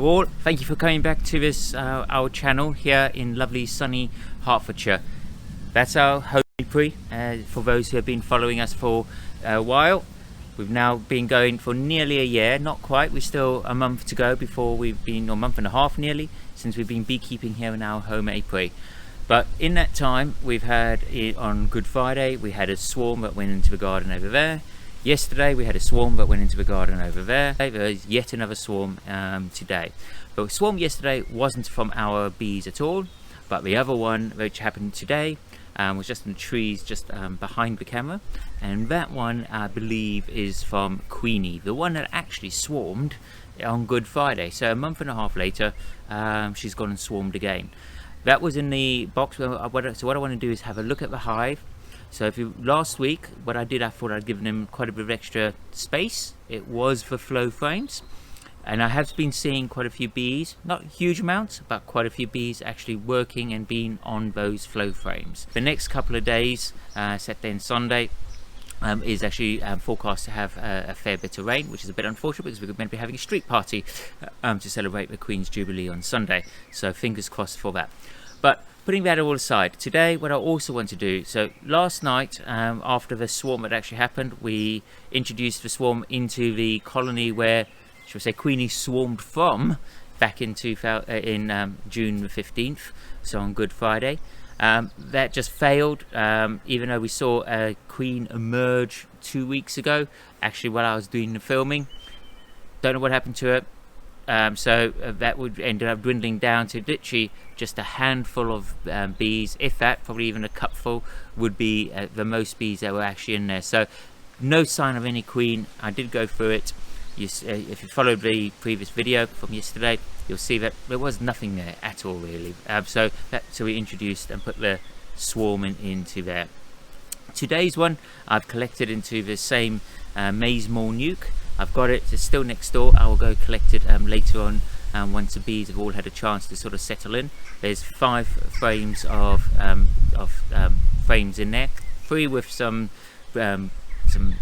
all, thank you for coming back to this our channel here in lovely sunny Hertfordshire. That's our Home Apiary. For those who have been following us for a while, we've now been going for nearly a year, not quite, we're still a month to go before we've been, or a month and a half nearly, since we've been beekeeping here in our Home Apiary. But in that time, we've had it on Good Friday, we had a swarm that went into the garden over there. Yesterday we had a swarm that went into the garden over there. There's yet another swarm today. But the swarm yesterday wasn't from our bees at all, but the other one which happened today was just in the trees just behind the camera, and that one I believe is from Queenie, the one that actually swarmed on Good Friday. So a month and a half later, she's gone and swarmed again. That was in the box. So what I want to do is have a look at the hive. So last week, what I did, I thought I'd given them quite a bit of extra space. It was for flow frames. And I have been seeing quite a few bees, not huge amounts, but quite a few bees actually working and being on those flow frames. The next couple of days, Saturday and Sunday, is actually forecast to have a fair bit of rain, which is a bit unfortunate because we're meant to be having a street party to celebrate the Queen's Jubilee on Sunday. So fingers crossed for that. But putting that all aside, today what I also want to do, so last night after the swarm had actually happened, we introduced the swarm into the colony where, shall we say, Queenie swarmed from back in June the 15th, so on Good Friday. That just failed, even though we saw a queen emerge 2 weeks ago, actually while I was doing the filming. Don't know what happened to it. So that would end up dwindling down to literally just a handful of bees, if that, probably even a cupful would be the most bees that were actually in there. So no sign of any queen. I did go through it. If you followed the previous video from yesterday, you'll see that there was nothing there at all really. So we introduced and put the swarm into there. Today's one I've collected into the same maize mole nuke. I've got it, it's still next door. I will go collect it later on once the bees have all had a chance to sort of settle in. There's 5 frames of frames in there, 3 with some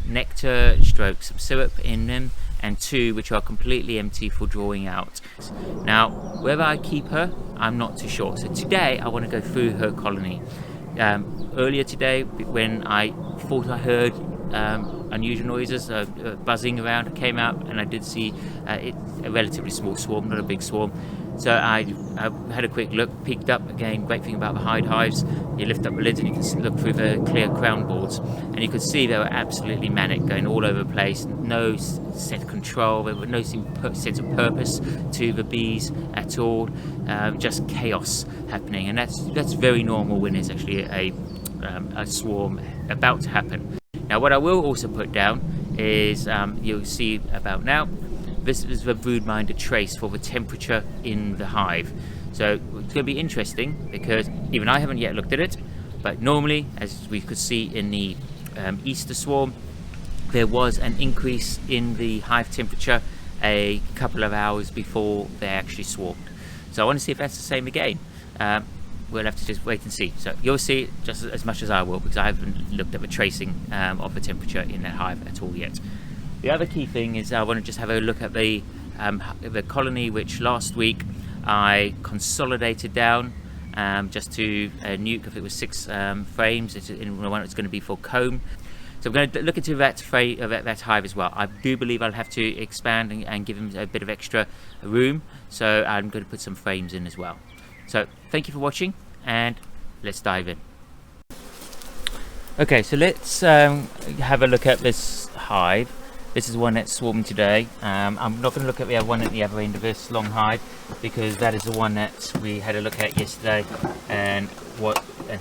nectar stroke some syrup in them, and 2 which are completely empty for drawing out. Now whether I keep her, I'm not too sure. So today I want to go through her colony. Earlier today, when I thought I heard unusual noises, buzzing around, I came out and I did see a relatively small swarm, not a big swarm. So I had a quick look, peeked up again. Great thing about the hives, you lift up the lids and you can look through the clear crown boards, and you could see they were absolutely manic, going all over the place. No set control, there was no sense of purpose to the bees at all. Just chaos happening, and that's very normal when there's actually a swarm about to happen. Now what I will also put down is, you'll see about now, this is the broodminder trace for the temperature in the hive. So it's going to be interesting because even I haven't yet looked at it, but normally, as we could see in the Easter swarm, there was an increase in the hive temperature a couple of hours before they actually swarmed. So I want to see if that's the same again. We'll have to just wait and see. So you'll see just as much as I will, because I haven't looked at the tracing of the temperature in that hive at all yet. The other key thing is I want to just have a look at the colony, which last week I consolidated down just to a nuke. If it was 6 frames, it's in the one that's going to be for comb. So I'm going to look into that hive as well. I do believe I'll have to expand and give them a bit of extra room, so I'm going to put some frames in as well. So thank you for watching, and let's dive in. Okay, so let's have a look at this hive. This is one that's swarming today. I'm not going to look at the other one at the other end of this Long Hive, because that is the one that we had a look at yesterday and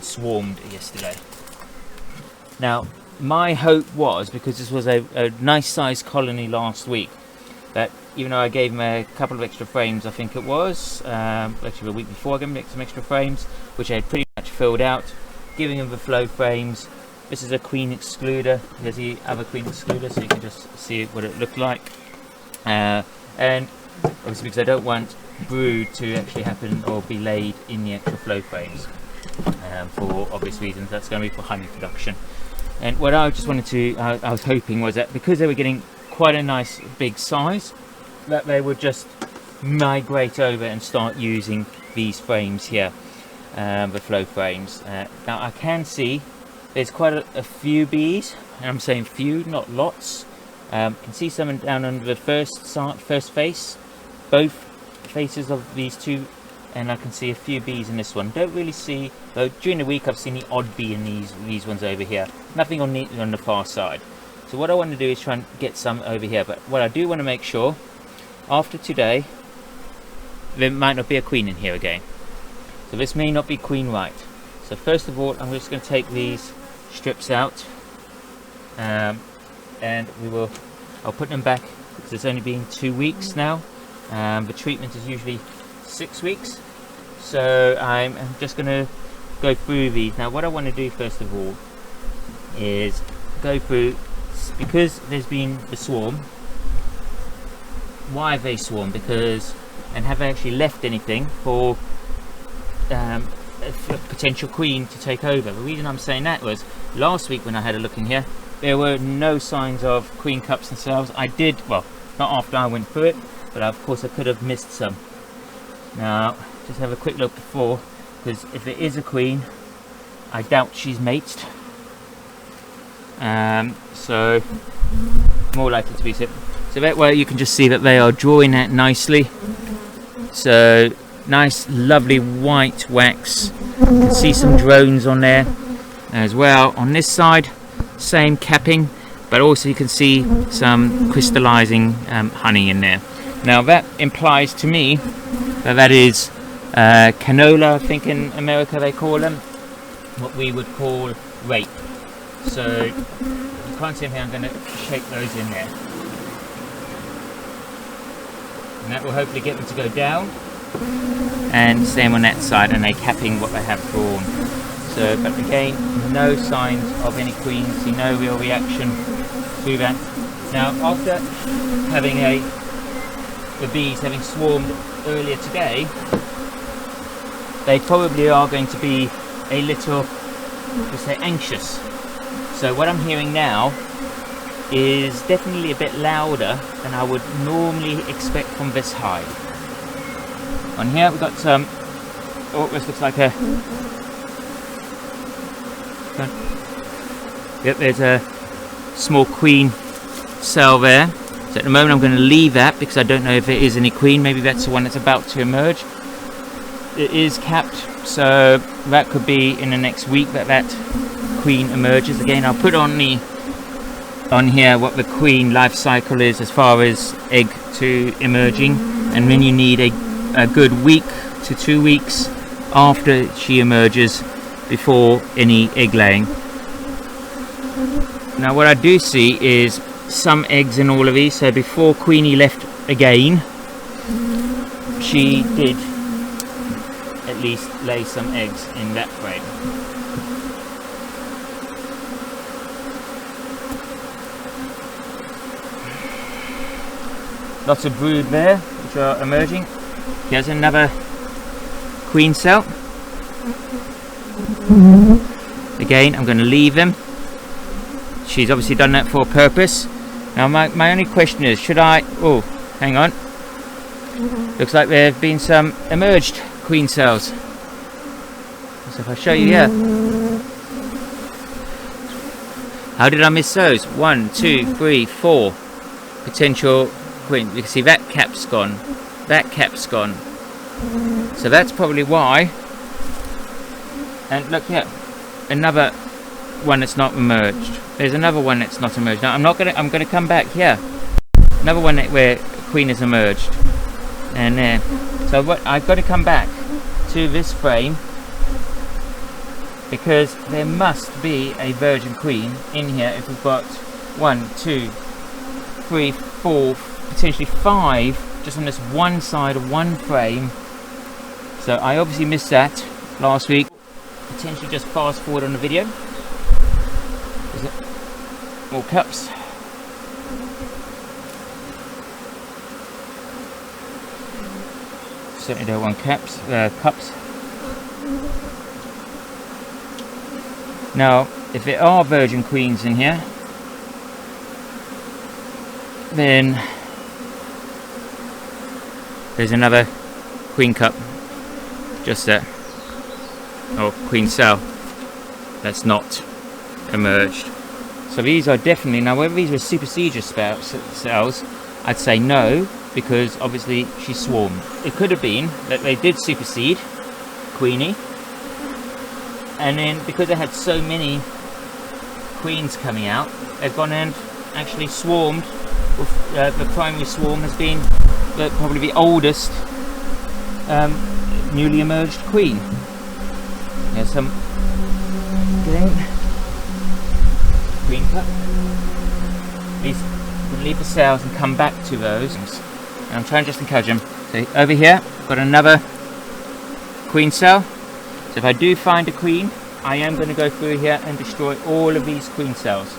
swarmed yesterday. Now my hope was, because this was a nice sized colony last week, that even though I gave them a couple of extra frames, I think it was actually the week before, I gave them some extra frames which I had pretty much filled out, giving them the flow frames. This is a queen excluder. Here's the other queen excluder, so you can just see what it looked like. And obviously, because I don't want brood to actually happen or be laid in the extra flow frames, for obvious reasons. That's going to be for honey production. And what I just wanted to, I was hoping was that because they were getting quite a nice big size, that they would just migrate over and start using these frames here, the flow frames. Now I can see there's quite a few bees, and I'm saying few, not lots. Can see some down on the first face, both faces of these two, and I can see a few bees in this one. Don't really see, though during the week I've seen the odd bee in these ones over here. Nothing on the far side. So what I want to do is try and get some over here, but what I do want to make sure, after today, there might not be a queen in here again. So this may not be queen right. So first of all, I'm just going to take these strips out, and I'll put them back, because it's only been 2 weeks now. The treatment is usually 6 weeks. So I'm just going to go through these. Now what I want to do first of all is go through, because there's been the swarm. Why have they swarmed? Because, and have they actually left anything for a potential queen to take over? The reason I'm saying that was last week when I had a look in here, there were no signs of queen cups themselves. I did, well, not after I went through it, but of course I could have missed some. Now just have a quick look before, because if it is a queen, I doubt she's mated. So more likely to be so that way you can just see that they are drawing out nicely. So nice lovely white wax. You can see some drones on there as well. On this side, same capping, but also you can see some crystallizing honey in there. Now that implies to me that that is canola, I think in America they call them, what we would call rape. So you can't see them here, I'm going to shake those in there. And that will hopefully get them to go down. And same on that side, and they're capping what they have drawn. So, but again, no signs of any queens, see no real reaction to that. Now after having the bees having swarmed earlier today, they probably are going to be a little, let's say, anxious. So what I'm hearing now is definitely a bit louder than I would normally expect from this hive. On here we've got some, oh, this looks like a, yep, there's a small queen cell there. So at the moment I'm going to leave that because I don't know if there is any queen. Maybe that's the one that's about to emerge. It is capped, so that could be in the next week that queen emerges again. I'll put on here what the queen life cycle is as far as egg to emerging, and then you need a good week to 2 weeks after she emerges before any egg laying. Now what I do see is some eggs in all of these, so before Queenie left again, she did at least lay some eggs in that frame. Lots of brood there which are emerging. Here's another queen cell. Again, I'm going to leave them. She's obviously done that for a purpose. Now my only question is, should I, oh, hang on. Looks like there have been some emerged queen cells. So if I show you here. How did I miss those? 1, 2, 3, 4 potential queen. You can see that cap's gone. That cap's gone. So that's probably why. And look here, another one that's not emerged. There's another one that's not emerged. Now I'm gonna come back here. Another one where queen has emerged. And there. So what I've got to come back to this frame, because there must be a virgin queen in here if we've got 1, 2, 3, 4, potentially 5 just on this one side of one frame. So I obviously missed that last week. Potentially just fast forward on the video. More cups. Certainly don't want cups. Now, if there are virgin queens in here, then There's another queen cup just there, or queen cell, that's not emerged. So these are definitely, now whether these were supersedure cells, I'd say no, because obviously she swarmed. It could have been that they did supersede Queenie, and then because they had so many queens coming out, they've gone and actually swarmed with, the primary swarm has been probably the oldest newly emerged queen. There's some queen cup. These can leave the cells and come back to those. And I'm trying just to encourage them. So over here, got another queen cell. So if I do find a queen, I am going to go through here and destroy all of these queen cells.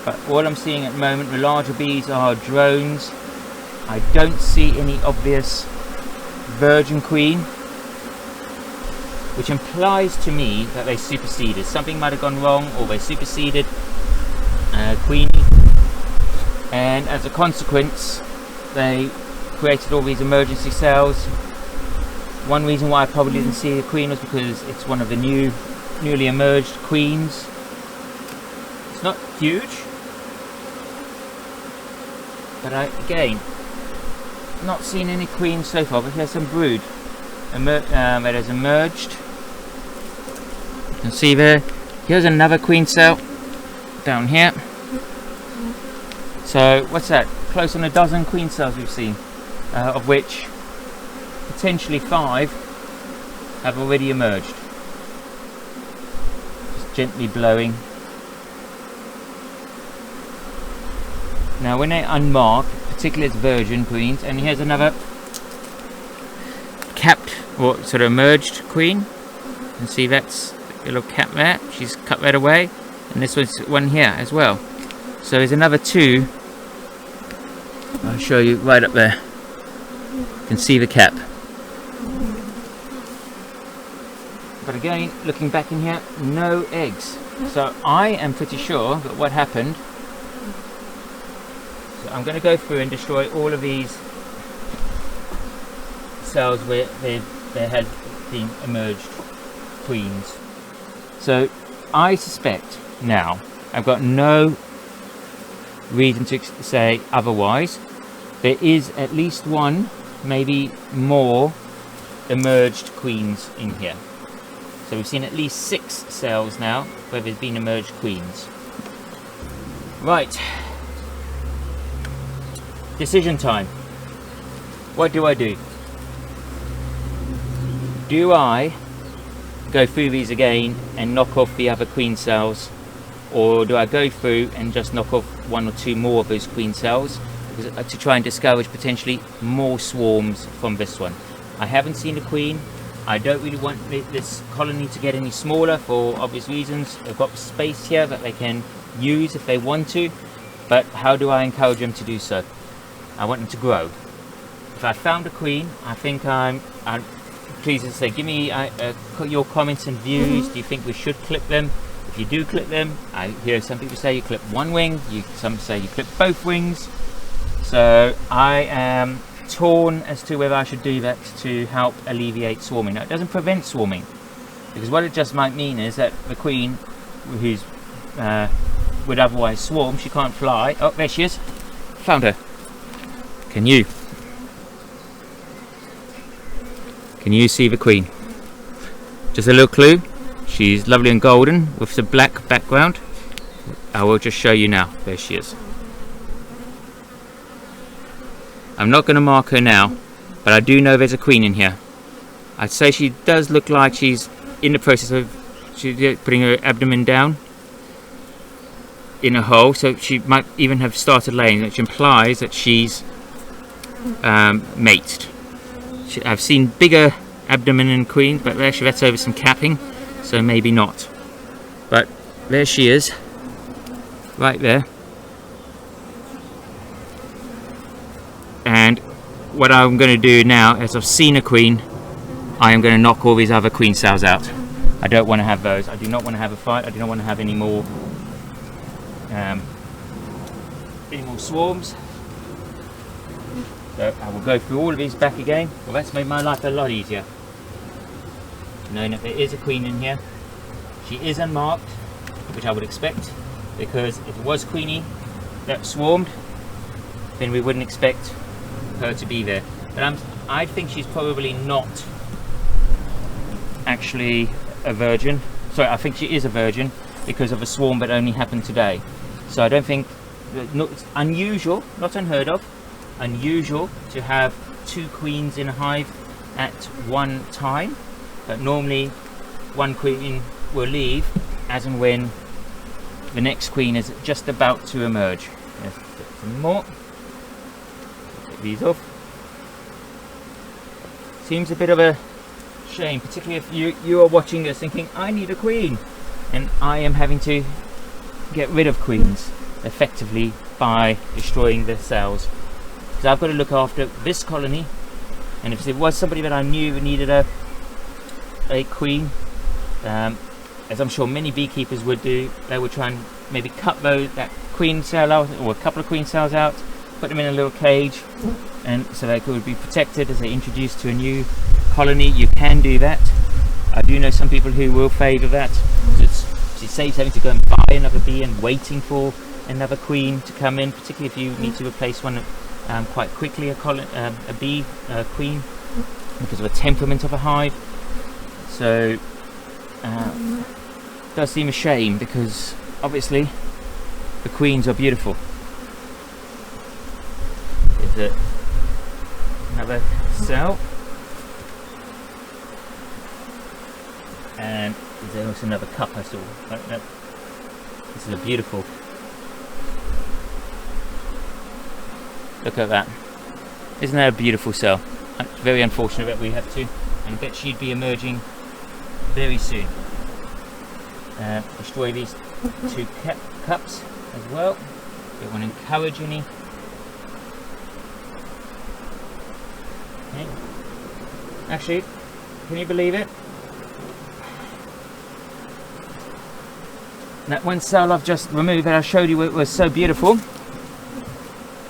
But all I'm seeing at the moment, the larger bees are drones. I don't see any obvious virgin queen, which implies to me that they superseded. Something might have gone wrong, or they superseded Queenie, and as a consequence they created all these emergency cells. One reason why I probably didn't see a queen was because it's one of the newly emerged queens. It's not huge, but again, not seen any queens so far. But here's some brood that has emerged. You can see there. Here's another queen cell down here. So what's that? Close on a dozen queen cells we've seen, of which potentially 5 have already emerged. Just gently blowing. Now when they unmark, particularly as virgin queens, and here's another capped or sort of emerged queen. You can see that's a little cap there. She's cut that away, and this one's one here as well. So there's another 2. I'll show you right up there. You can see the cap. But again, looking back in here, no eggs. So I am pretty sure that what happened. So I'm going to go through and destroy all of these cells where there had been emerged queens. So I suspect now, I've got no reason to say otherwise, there is at least 1, maybe more, emerged queens in here. So we've seen at least 6 cells now where there's been emerged queens. Right, decision time. What do? Do I go through these again and knock off the other queen cells, or do I go through and just knock off 1 or 2 more of those queen cells to try and discourage potentially more swarms from this one? I haven't seen a queen. I don't really want this colony to get any smaller for obvious reasons. They've got space here that they can use if they want to, but how do I encourage them to do so? I want them to grow. If I found a queen, I think I'm pleased to say, give me your comments and views. Do you think we should clip them? If you do clip them, I hear some people say you clip 1 wing, some say you clip both wings. So I am torn as to whether I should do that to help alleviate swarming. Now it doesn't prevent swarming, because what it just might mean is that the queen who's would otherwise swarm, she can't fly. Oh, there she is. Found her. Can you see the queen? Just a little clue. She's lovely and golden with the black background. I will just show you now. There she is. I'm not going to mark her now, but I do know there's a queen in here. I'd say she does look like she's in the process of putting her abdomen down in a hole, so she might even have started laying, which implies that she's mated. I've seen bigger abdomen in queens, but there that's over some capping, so maybe not. But there she is, right there. And what I'm going to do now, as I've seen a queen, I am going to knock all these other queen cells out. I don't want to have those. I do not want to have a fight. I do not want to have any more swarms. So I will go through all of these back again. Well, that's made my life a lot easier. Knowing that there is a queen in here. She is unmarked, which I would expect, because if it was queenie that swarmed, then we wouldn't expect her to be there. But I think she's probably not actually a virgin. Sorry, I think she is a virgin because of a swarm that only happened today. So I don't think, it's unusual, not unheard of, unusual to have 2 queens in a hive at one time. But normally one queen will leave as and when the next queen is just about to emerge. Let's get some more. Take these off. Seems a bit of a shame, particularly if you are watching this thinking, I need a queen, and I am having to get rid of queens effectively by destroying the cells. So I've got to look after this colony, and if it was somebody that I knew needed a queen, as I'm sure many beekeepers would do, they would try and maybe cut that queen cell out, or a couple of queen cells out, put them in a little cage, and so they could be protected as they introduce to a new colony. You can do that. I do know some people who will favour that. It saves having to go and buy another bee and waiting for another queen to come in, particularly if you need to replace one quite quickly, a bee queen, because of the temperament of a hive. So it does seem a shame, because obviously the queens are beautiful. There's another cell, and there's also another cup I saw. This is a beautiful. Look at that. Isn't that a beautiful cell? Very unfortunate that we have to, and I bet she'd be emerging very soon. Destroy these 2 cups as well. Don't want to encourage any. Okay. Actually, can you believe it? That one cell I've just removed that I showed you, it was so beautiful,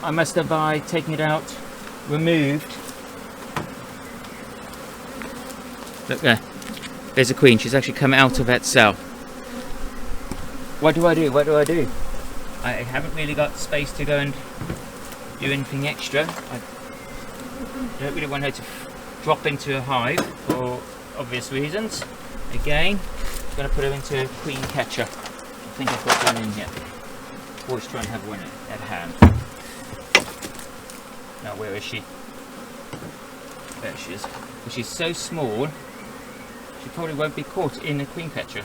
I must have, by taking it out, removed. Look there, there's a queen. She's actually come out of that cell. What do I do? What do I do? I haven't really got space to go and do anything extra. I don't really want her to drop into a hive for obvious reasons. Again, I'm going to put her into a queen catcher. I think I've got one in here. Always try and have one at hand. Now, where is she? There she is. But she's so small, she probably won't be caught in a queen catcher.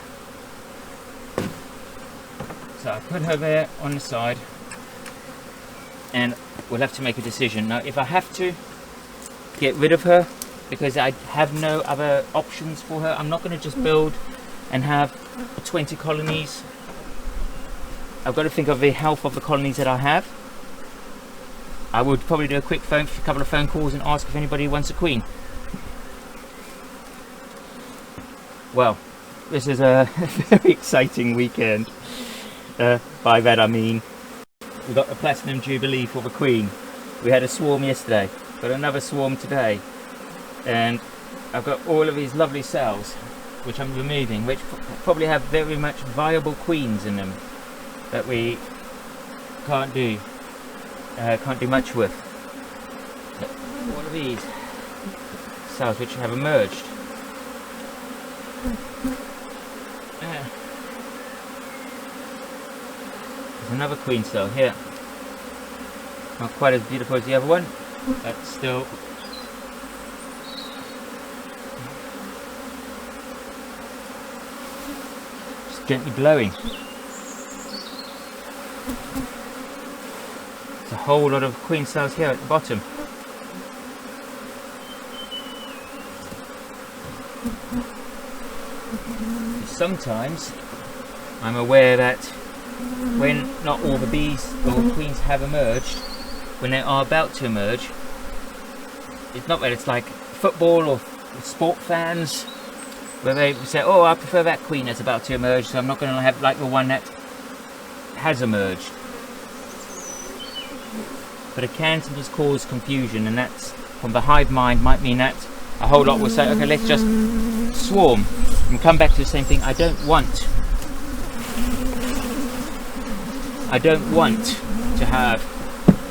So I put her there on the side, and we'll have to make a decision. Now, if I have to get rid of her because I have no other options for her, I'm not going to just build and have 20 colonies. I've got to think of the health of the colonies that I have. I would probably do a couple of phone calls and ask if anybody wants a queen. Well, this is a very exciting weekend. By that I mean, we got the Platinum Jubilee for the queen. We had a swarm yesterday, got another swarm today, and I've got all of these lovely cells which I'm removing, which probably have very much viable queens in them that we can't do much with. But all of these cells which have emerged. There's another queen cell here. Not quite as beautiful as the other one, but still. Just gently blowing. There's a whole lot of queen cells here at the bottom. Sometimes I'm aware that when not all the bees or queens have emerged, when they are about to emerge, it's not that it's like football or sport fans where they say, oh, I prefer that queen that's about to emerge, so I'm not going to have like the one that has emerged. but it can sometimes cause confusion, and that's from the hive mind might mean that a whole lot will say, okay, let's just swarm and come back to the same thing. I don't want to have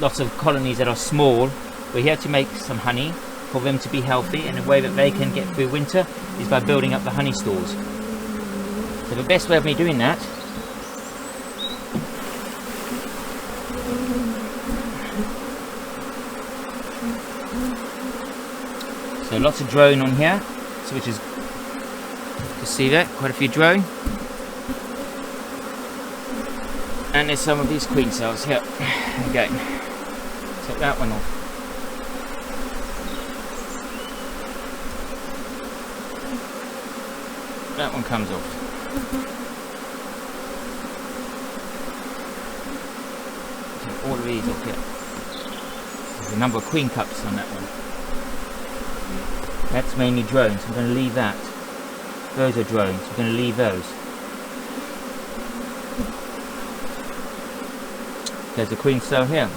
lots of colonies that are small. We're here to make some honey for them to be healthy, and the way that they can get through winter is by building up the honey stores. So the best way of me doing that so lots of drone on here, so which is, you see that, quite a few drone. And there's some of these queen cells here. Again, take that one off. That one comes off. Take all of these off here. There's a number of queen cups on that one. That's mainly drones. I'm going to leave that. Those are drones. I'm going to leave those. There's a queen cell here.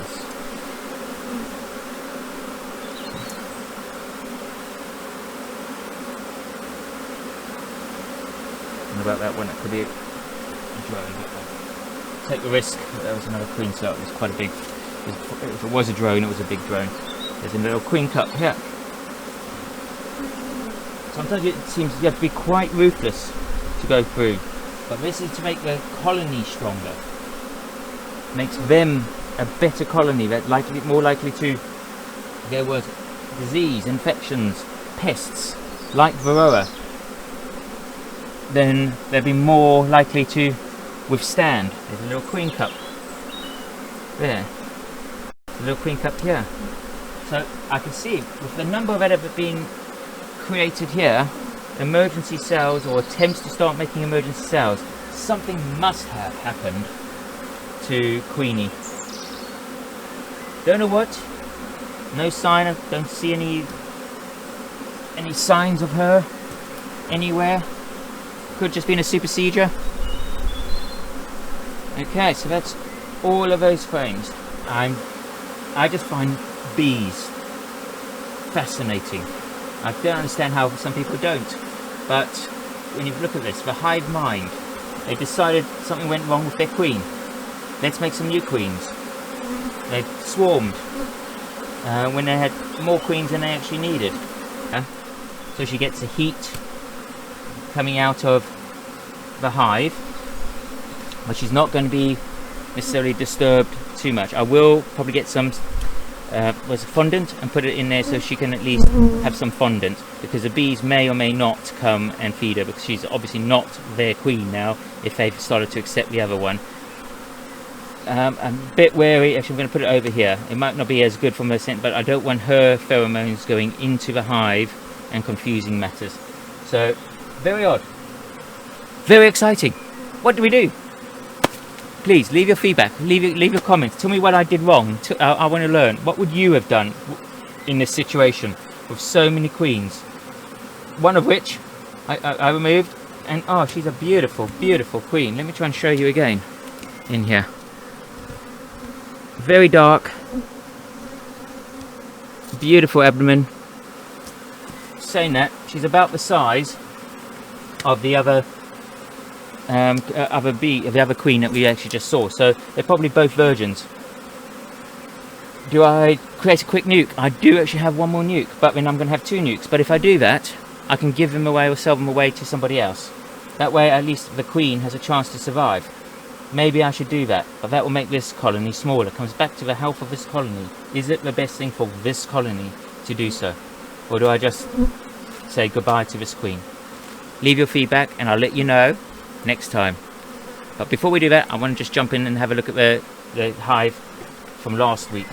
And about that one, it could be a drone. Take the risk. There was another queen cell. It was quite a big. If it was a drone, it was a big drone. There's a little queen cup here. Sometimes it seems you have to be quite ruthless to go through, but this is to make the colony stronger. Makes them a better colony, that more likely to there was disease, infections, pests like varroa. Then they'll be more likely to withstand. There's a little queen cup there. A little queen cup here. So I can see with the number that have been created here, emergency cells or attempts to start making emergency cells, something must have happened to Queenie. Don't know what. No sign of. Don't see any signs of her anywhere. Could just been a supersedure. Okay, so that's all of those frames. I just find bees fascinating. I don't understand how some people don't, but when you look at this, the hive mind, they decided something went wrong with their queen. Let's make some new queens. They swarmed when they had more queens than they actually needed. So she gets the heat coming out of the hive, but she's not going to be necessarily disturbed too much. I will probably get some fondant and put it in there so she can at least have some fondant, because the bees may or may not come and feed her, because she's obviously not their queen now if they've started to accept the other one. I'm a bit wary. Actually, I'm going to put it over here. It might not be as good from her scent, but I don't want her pheromones going into the hive and confusing matters. So, very odd. Very exciting. What do we do? Please leave your feedback, leave your comments. Tell me what I did wrong. I want to learn. What would you have done in this situation with so many queens? One of which I removed, and oh, she's a beautiful, beautiful queen. Let me try and show you again in here. Very dark, beautiful abdomen. Saying that, she's about the size of the other the other queen that we actually just saw. So they're probably both virgins. Do I create a quick nuke? I do actually have one more nuke, but then I'm going to have two nukes. But if I do that, I can give them away or sell them away to somebody else. That way at least the queen has a chance to survive. Maybe I should do that, but that will make this colony smaller. It comes back to the health of this colony. Is it the best thing for this colony to do so? Or do I just say goodbye to this queen? Leave your feedback and I'll let you know next time. But before we do that, I want to just jump in and have a look at the hive from last week.